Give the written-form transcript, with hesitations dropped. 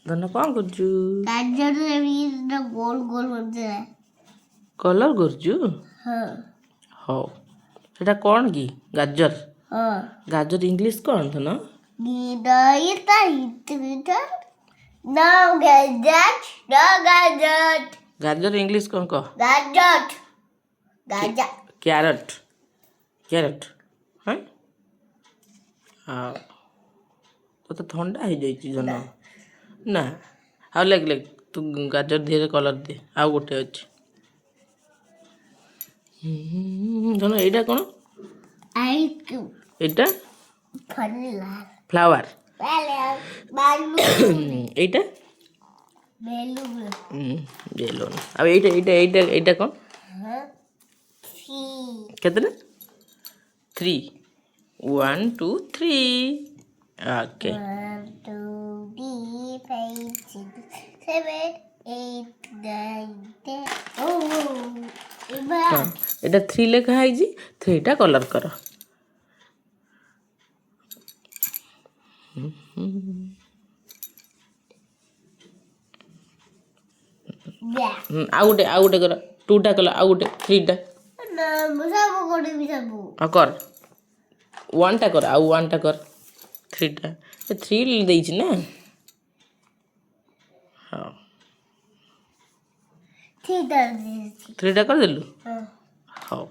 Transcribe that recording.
ଧନ କ'ଣ କରୁଛୁ? ଗାଜର ଗୋଲ ଗୋଲ କରୁଛି। କଲର୍ କରୁଛୁ? ହଁ ହଉ। ସେଟା କ'ଣ କି? ଗାଜର। ହଁ ଗାଜର ଇଂଲିଶ କ'ଣ ଧନ? ଗାଜର ଇଂଲିଶ କ'ଣ କହ? କ୍ୟାରଟ୍। କ୍ୟାରଟ୍ ହଁ ତୋତେ ଥଣ୍ଡା ହେଇଯାଇଛି ଧନ। ନା ଆଉ ଲେଖ ତୁ ଗାଜର ଦିହରେ କଲର୍ ଦେ। ଆଉ ଗୋଟେ ଅଛି ଧନ ଏଇଟା କ'ଣ? ଏଇଟା ଫ୍ଲାୱାର। ଏଇଟା ବେଲୁନ। ଆଉ ଏଇଟା ଏଇଟା ଏଇଟା ଏଇଟା କ'ଣ? କେତେଟା? 3 1 2 3 ଓକେ। 1 2 3 4 5 6 7 8 9 10 ଏଇଟା 3 ଲେଖା ହେଇଛି। 3ଟା କଲର୍ କର। ଆଉ ଗୋଟେ କର। 2ଟା କଲ। ଆଉ ଗୋଟେ 3ଟା ଆଉ କର। 1ଟା କର। ଆଉ 1ଟା କର। 3ଟା 3 ଦେଇଛି ନା। ହଁ 3ଟା କରିଦେଲୁ। ହଉ।